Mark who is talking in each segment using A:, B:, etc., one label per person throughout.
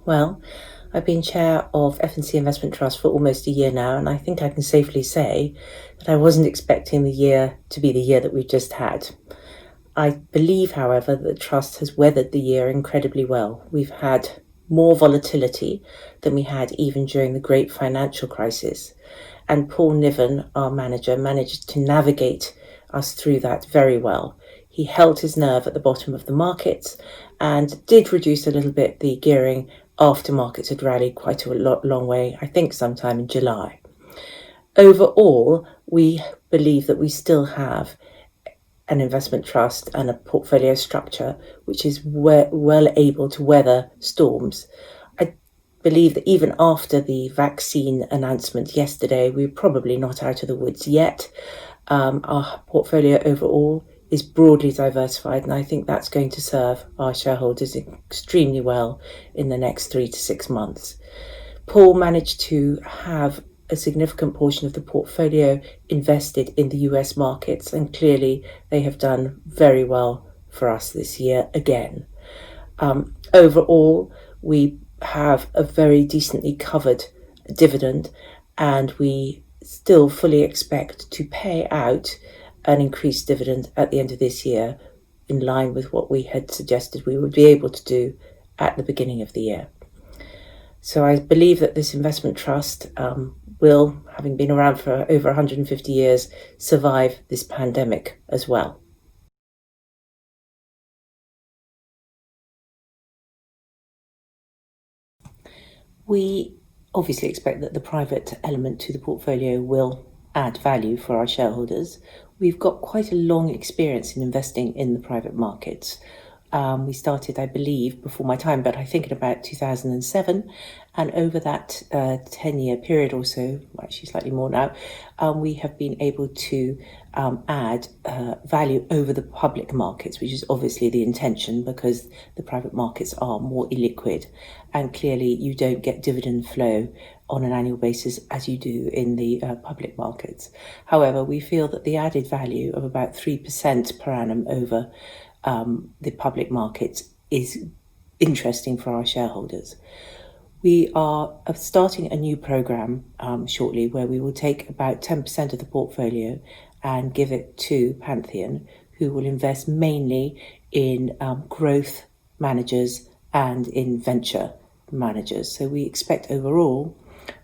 A: Well, I've been chair of F&C Investment Trust for almost a year now, and I think I can safely say that I wasn't expecting the year to be the year that we've just had. I believe, however, that the Trust has weathered the year incredibly well. We've had more volatility than we had even during the great financial crisis. And Paul Niven, our manager, managed to navigate us through that very well. He held his nerve at the bottom of the markets and did reduce a little bit the gearing after markets had rallied quite a long way, I think sometime in July. Overall, we believe that we still have an investment trust and a portfolio structure which is well able to weather storms. I believe that even after the vaccine announcement yesterday, we're probably not out of the woods yet. Our portfolio overall is broadly diversified, and I think that's going to serve our shareholders extremely well in the next 3 to 6 months. Paul managed to have a significant portion of the portfolio invested in the US markets, and clearly they have done very well for us this year again. Overall, we have a very decently covered dividend, and we still fully expect to pay out an increased dividend at the end of this year, in line with what we had suggested we would be able to do at the beginning of the year. So I believe that this investment trust will, having been around for over 150 years, survive this pandemic as well. We obviously expect that the private element to the portfolio will add value for our shareholders. We've got quite a long experience in investing in the private markets. We started, I believe, before my time, but I think in about 2007. And over that 10-year period or so, actually slightly more now, we have been able to add value over the public markets, which is obviously the intention because the private markets are more illiquid. And clearly you don't get dividend flow on an annual basis as you do in the public markets. However, we feel that the added value of about 3% per annum over the public markets is interesting for our shareholders. We are starting a new program shortly where we will take about 10% of the portfolio and give it to Pantheon, who will invest mainly in growth managers and in venture managers. So we expect overall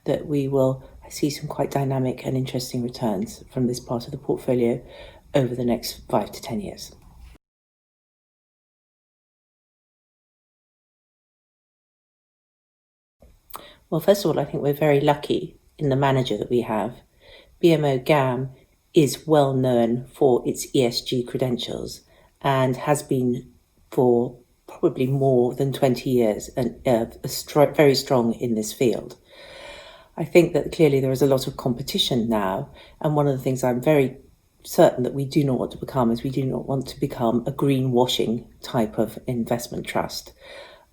A: that we will see some quite dynamic and interesting returns from this part of the portfolio over the next 5 to 10 years. Well, first of all, I think we're very lucky in the manager that we have. BMO GAM is well known for its ESG credentials and has been for probably more than 20 years and very strong in this field. I think that clearly there is a lot of competition now, and one of the things I'm very certain that we do not want to become is we do not want to become a greenwashing type of investment trust.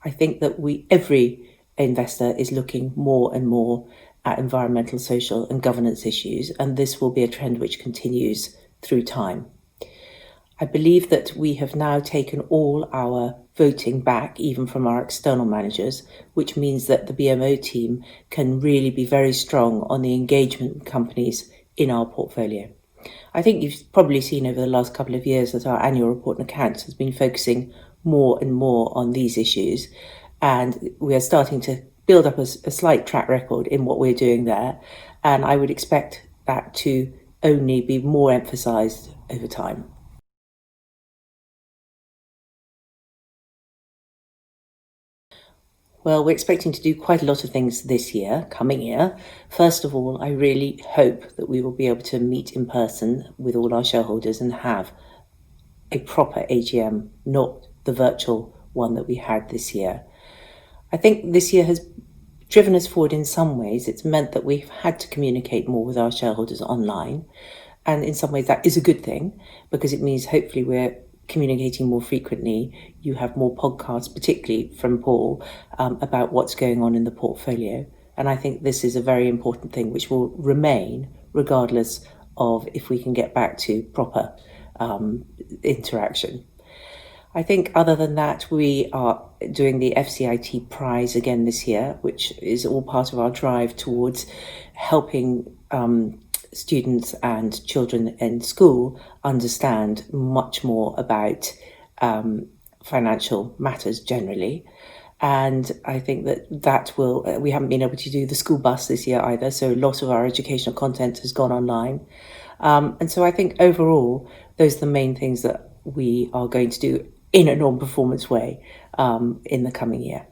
A: I think that every investor is looking more and more at environmental, social and governance issues, and this will be a trend which continues through time. I believe that we have now taken all our voting back, even from our external managers, which means that the BMO team can really be very strong on the engagement companies in our portfolio. I think you've probably seen over the last couple of years that our annual report and accounts has been focusing more and more on these issues, and we are starting to build up a slight track record in what we're doing there, and I would expect that to only be more emphasised over time. Well, we're expecting to do quite a lot of things this year, coming year. First of all, I really hope that we will be able to meet in person with all our shareholders and have a proper AGM, not the virtual one that we had this year. I think this year has driven us forward in some ways. It's meant that we've had to communicate more with our shareholders online. And in some ways that is a good thing, because it means hopefully we're communicating more frequently. You have more podcasts, particularly from Paul, about what's going on in the portfolio. And I think this is a very important thing which will remain regardless of if we can get back to proper interaction. I think other than that, we are doing the FCIT prize again this year, which is all part of our drive towards helping students and children in school understand much more about financial matters generally. And I think that will, we haven't been able to do the school bus this year either, so a lot of our educational content has gone online. And so I think overall, those are the main things that we are going to do in a non-performance way in the coming year.